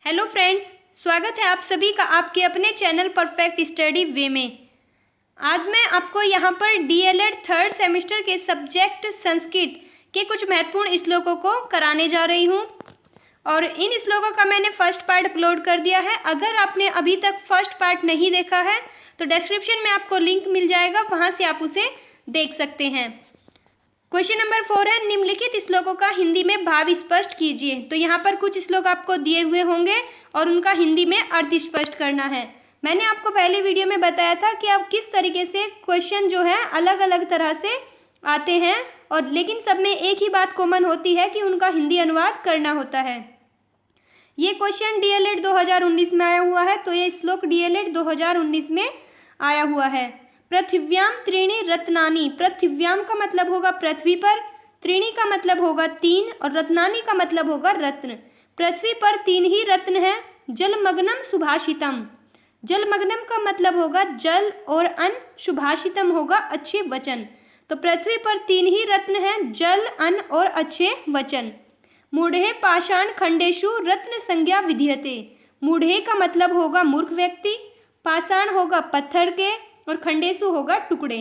Hello friends, स्वागत है आप सभी का आपके अपने चैनल परफेक्ट स्टडी वे में। आज मैं आपको यहाँ पर डीएलएड थर्ड सेमेस्टर के सब्जेक्ट संस्कृत के कुछ महत्वपूर्ण श्लोकों को कराने जा रही हूँ और इन श्लोकों का मैंने फर्स्ट पार्ट अपलोड कर दिया है। अगर आपने अभी तक फर्स्ट पार्ट नहीं देखा है तो डिस्क्रिप्शन में आपको लिंक मिल जाएगा, वहाँ से आप उसे देख सकते हैं। क्वेश्चन नंबर 4 है, निम्नलिखित श्लोकों का हिंदी में भाव स्पष्ट कीजिए। तो यहाँ पर कुछ श्लोक आपको दिए हुए होंगे और उनका हिंदी में अर्थ स्पष्ट करना है। मैंने आपको पहले वीडियो में बताया था कि आप किस तरीके से क्वेश्चन जो है अलग अलग तरह से आते हैं और लेकिन सब में एक ही बात कॉमन होती है कि उनका हिंदी अनुवाद करना होता है। ये क्वेश्चन डीएलएड 2019 में आया हुआ है, तो ये श्लोक डीएलएड 2019 में आया हुआ है। पृथिव्याम त्रीणि रत्नानि, पृथिव्याम का मतलब होगा पृथ्वी पर, त्रीणि का मतलब होगा तीन और रत्नानि का मतलब होगा रत्न। पृथ्वी पर तीन ही रत्न हैं। जलमग्नम सुभाषितम, जलमग्नम का मतलब होगा जल और अन्न, सुभाषितम होगा अच्छे वचन। तो पृथ्वी पर तीन ही रत्न हैं, जल, अन्न और अच्छे वचन। मूढ़े पाषाण खंडेशु रत्न संज्ञा विधीयते, मूढ़े का मतलब होगा मूर्ख व्यक्ति, पाषाण होगा पत्थर के और खंडेशु होगा टुकड़े।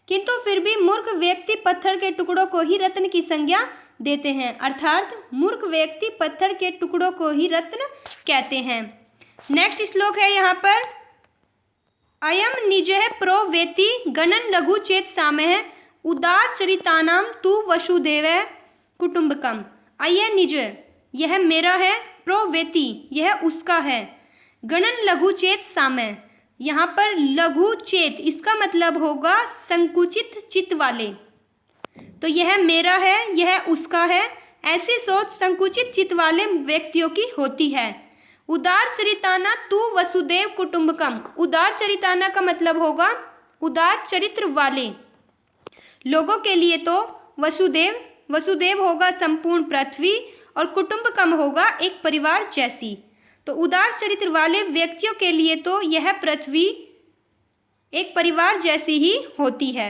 किंतु फिर भी मूर्ख व्यक्ति पत्थर के टुकड़ों को ही रत्न की संज्ञा देते हैं, अर्थात मूर्ख व्यक्ति पत्थर के टुकड़ों को ही रत्न कहते हैं। नेक्स्ट श्लोक है यहाँ पर, अयम निजः प्रोवेति गणन लघु चेत सामः उदार चरितानाम तु वसुदेव कुटुंबकम। अय निज, यह मेरा है, प्रोवेति यह उसका है, गणन लघु चेत सामः, यहाँ पर लघु चेत इसका मतलब होगा संकुचित चित्त वाले। तो यह मेरा है, यह उसका है, ऐसी सोच संकुचित चित्त वाले व्यक्तियों की होती है। उदार चरिताना तू वसुदेव कुटुंबकम, उदार चरिताना का मतलब होगा उदार चरित्र वाले लोगों के लिए तो वसुदेव, वसुदेव होगा संपूर्ण पृथ्वी और कुटुंबकम होगा एक परिवार जैसी। तो उदार चरित्र वाले व्यक्तियों के लिए तो यह पृथ्वी एक परिवार जैसी ही होती है।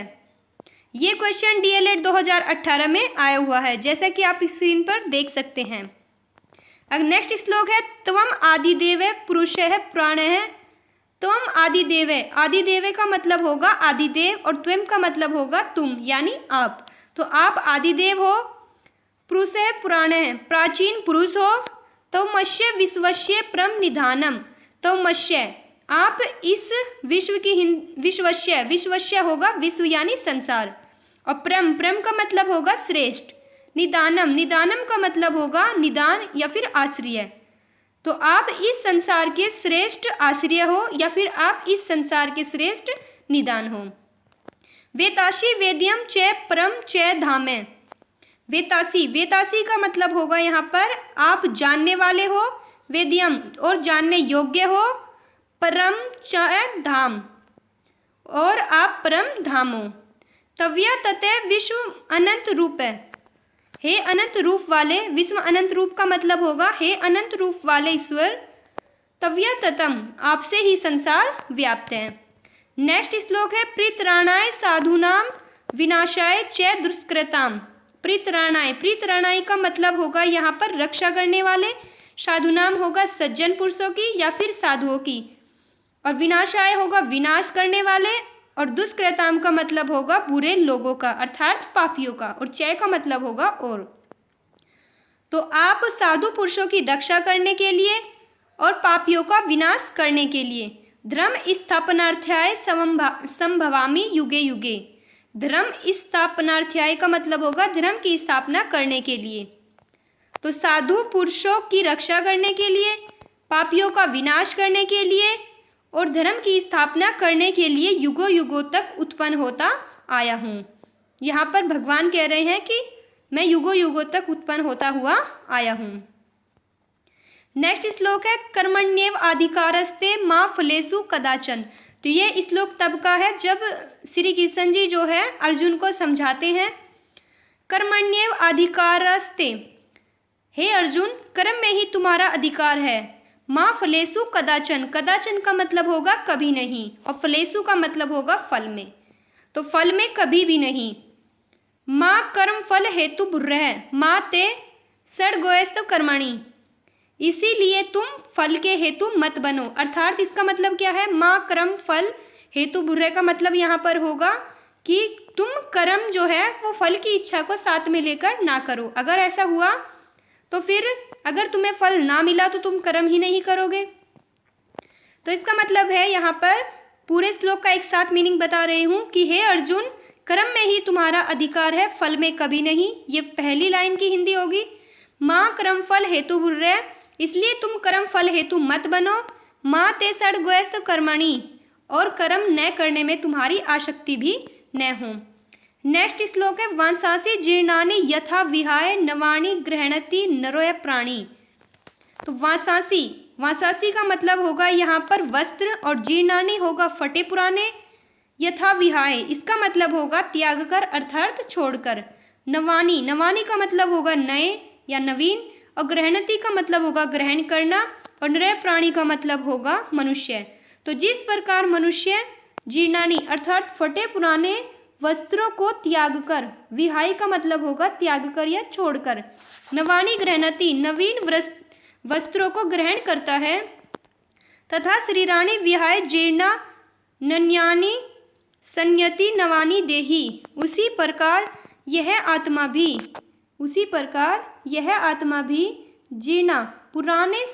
ये क्वेश्चन डीएलएड 2018 में आया हुआ है, जैसा कि आप स्क्रीन पर देख सकते हैं। अब नेक्स्ट श्लोक है, त्वम आदिदेव पुरुषः प्राणः, त्वम आदिदेव, आदिदेव का मतलब होगा आदिदेव और त्वम का मतलब होगा तुम यानी आप। तो आप आदिदेव हो, पुरुषः पुराणः प्राचीन पुरुष हो, तौमस्य विश्वस्य परम निधानम, तौमस्य आप इस विश्व की विश्वस्य, विश्वस्य होगा विश्व यानी संसार और परम, परम का मतलब होगा श्रेष्ठ, निदानम, निदानम का मतलब होगा निदान या फिर आश्रय। तो आप इस संसार के श्रेष्ठ आश्रय हो या फिर आप इस संसार के श्रेष्ठ निदान हो। वेतासी वेद्यम च परम च धामे, वेतासी, वेतासी का मतलब होगा यहाँ पर आप जानने वाले हो, वेद्यम और जानने योग्य हो, परम च धाम और आप परम धाम हो। तव्य तते विश्व अनंत रूप है, हे अनंत रूप वाले, विश्व अनंत रूप का मतलब होगा हे अनंत रूप वाले ईश्वर, तव्य ततम आपसे ही संसार व्याप्त है। नेक्स्ट श्लोक है, प्रीतराणाय साधुनाम विनाशाय च दुष्कृताम, प्रीतराणाय, प्रीतराणाय का मतलब होगा यहाँ पर रक्षा करने वाले, साधुनाम होगा सज्जन पुरुषों की या फिर साधुओं की और विनाशाय होगा विनाश करने वाले और दुष्कृताम का मतलब होगा बुरे लोगों का अर्थात पापियों का और चय का मतलब होगा और। तो आप साधु पुरुषों की रक्षा करने के लिए और पापियों का विनाश करने के लिए धर्म स्थापनार्थाय संभवामि युगे युगे, धर्म स्थापनार्थाय का मतलब होगा धर्म की स्थापना करने के लिए। तो साधु पुरुषों की रक्षा करने के लिए, पापियों का विनाश करने के लिए और धर्म की स्थापना करने के लिए युगों युगों तक उत्पन्न होता आया हूँ। यहाँ पर भगवान कह रहे हैं कि मैं युगों युगों तक उत्पन्न होता हुआ आया हूँ। नेक्स्ट श्लोक है, कर्मण्येव अधिकारस्ते मा फलेषु कदाचन। तो ये श्लोक तब का है जब श्री कृष्ण जी जो है अर्जुन को समझाते हैं, कर्मण्येव अधिकारस्ते, हे अर्जुन कर्म में ही तुम्हारा अधिकार है, माँ फलेषु कदाचन, कदाचन का मतलब होगा कभी नहीं और फलेषु का मतलब होगा फल में, तो फल में कभी भी नहीं। माँ कर्म फल हेतु बुर्रह माँ ते षड्गोयस्तव कर्मणि, इसीलिए तुम फल के हेतु मत बनो। अर्थात इसका मतलब क्या है, माँ कर्म फल हेतु बुर्रे का मतलब यहाँ पर होगा कि तुम कर्म जो है वो फल की इच्छा को साथ में लेकर ना करो। अगर ऐसा हुआ तो फिर अगर तुम्हें फल ना मिला तो तुम कर्म ही नहीं करोगे। तो इसका मतलब है यहाँ पर पूरे श्लोक का एक साथ मीनिंग बता रही हूँ कि हे अर्जुन, कर्म में ही तुम्हारा अधिकार है, फल में कभी नहीं। ये पहली लाइन की हिंदी होगी। माँ कर्म फल हेतु बुर्रे, इसलिए तुम कर्म फल हेतु मत बनो। माँ ते षड्गोस्त कर्मणि, और कर्म न करने में तुम्हारी आसक्ति भी न हो। नेक्स्ट श्लोक है वांसांसि जीर्णानि यथा विहाय नवानि गृह्णति नरो प्राणी। तो वांसांसि का मतलब होगा यहाँ पर वस्त्र, और जीर्णानि होगा फटे पुराने, यथा विहाय इसका मतलब होगा त्याग कर अर्थात छोड़कर। नवानि का मतलब होगा नए या नवीन, और गृह्णति का मतलब होगा ग्रहण करना, और नर प्राणी का मतलब होगा मनुष्य। तो जिस प्रकार मनुष्य जीर्णानि अर्थात फटे पुराने वस्त्रों को त्याग कर, विहाय का मतलब होगा त्याग कर या छोड़कर, नवानि गृह्णति नवीन वस्त्रों को ग्रहण करता है, तथा शरीराणि विहाय जीर्णा नन्यानि संयति नवानि देहि, उसी प्रकार यह आत्मा भी जीर्णा पुराने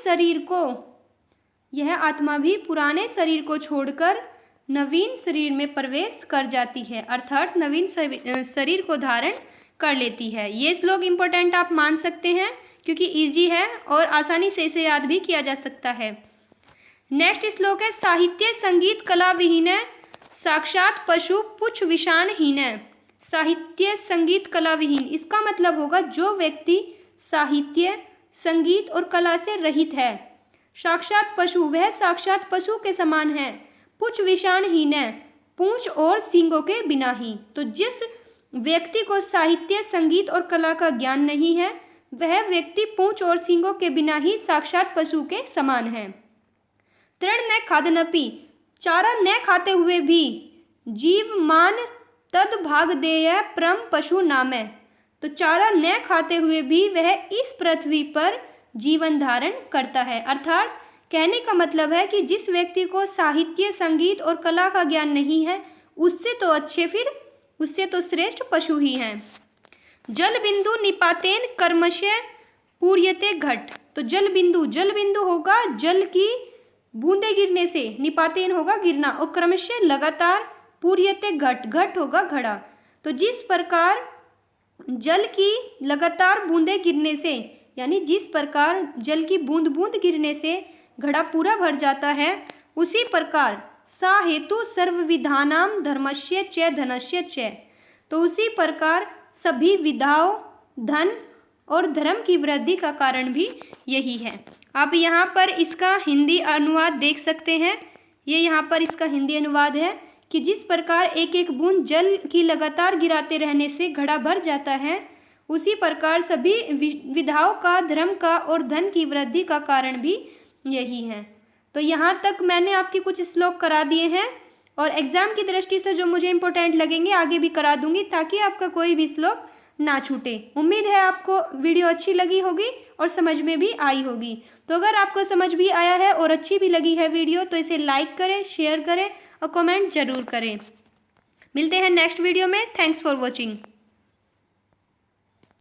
शरीर को छोड़कर नवीन शरीर में प्रवेश कर जाती है, अर्थात नवीन शरीर को धारण कर लेती है। ये श्लोक इम्पोर्टेंट आप मान सकते हैं क्योंकि इजी है और आसानी से इसे याद भी किया जा सकता है। नेक्स्ट श्लोक है साहित्य संगीत कला विहीन साक्षात पशु पुच्छ विषाणहीन। साहित्य संगीत कला विहीन इसका मतलब होगा जो व्यक्ति साहित्य संगीत और कला से रहित है। साक्षात पशु, वह साक्षात पशु के समान है। पुच्छ विषाणहीन, पूंछ और सींगों के बिना ही। तो जिस व्यक्ति को साहित्य संगीत और कला का ज्ञान नहीं है वह व्यक्ति पूंछ और सींगों के बिना ही साक्षात पशु के समान है। तृण न खादनपि, चारा न खाते हुए भी जीव मान तद भाग देय परम पशु नामे। तो चारा न खाते हुए भी वह इस पृथ्वी पर जीवन धारण करता है। अर्थात कहने का मतलब है कि जिस व्यक्ति को साहित्य संगीत और कला का ज्ञान नहीं है उससे तो अच्छे, फिर उससे तो श्रेष्ठ पशु ही हैं। जल बिंदु निपातेन कर्मशय पूर्यते घट। तो जल बिंदु होगा जल की बूंदे गिरने से, निपातेन होगा गिरना, और क्रमशः लगातार, पूर्यते घट होगा घड़ा। तो जिस प्रकार जल की लगातार बूंदे गिरने से, यानी जिस प्रकार जल की बूंद बूंद गिरने से घड़ा पूरा भर जाता है, उसी प्रकार सा हेतु सर्वविधानाम धर्मस्य च धनस्य च। तो उसी प्रकार सभी विधाओं, धन और धर्म की वृद्धि का कारण भी यही है। आप यहाँ पर इसका हिंदी अनुवाद देख सकते हैं। ये यहाँ पर इसका हिंदी अनुवाद है कि जिस प्रकार एक एक बूंद जल की लगातार गिराते रहने से घड़ा भर जाता है, उसी प्रकार सभी विधाओं का, धर्म का और धन की वृद्धि का कारण भी यही है। तो यहाँ तक मैंने आपके कुछ श्लोक करा दिए हैं और एग्ज़ाम की दृष्टि से जो मुझे इम्पोर्टेंट लगेंगे आगे भी करा दूंगी ताकि आपका कोई भी श्लोक ना छूटे। उम्मीद है आपको वीडियो अच्छी लगी होगी और समझ में भी आई होगी। तो अगर आपको समझ भी आया है और अच्छी भी लगी है वीडियो तो इसे लाइक करें, शेयर करें और कमेंट ज़रूर करें। मिलते हैं नेक्स्ट वीडियो में। Thanks for watching.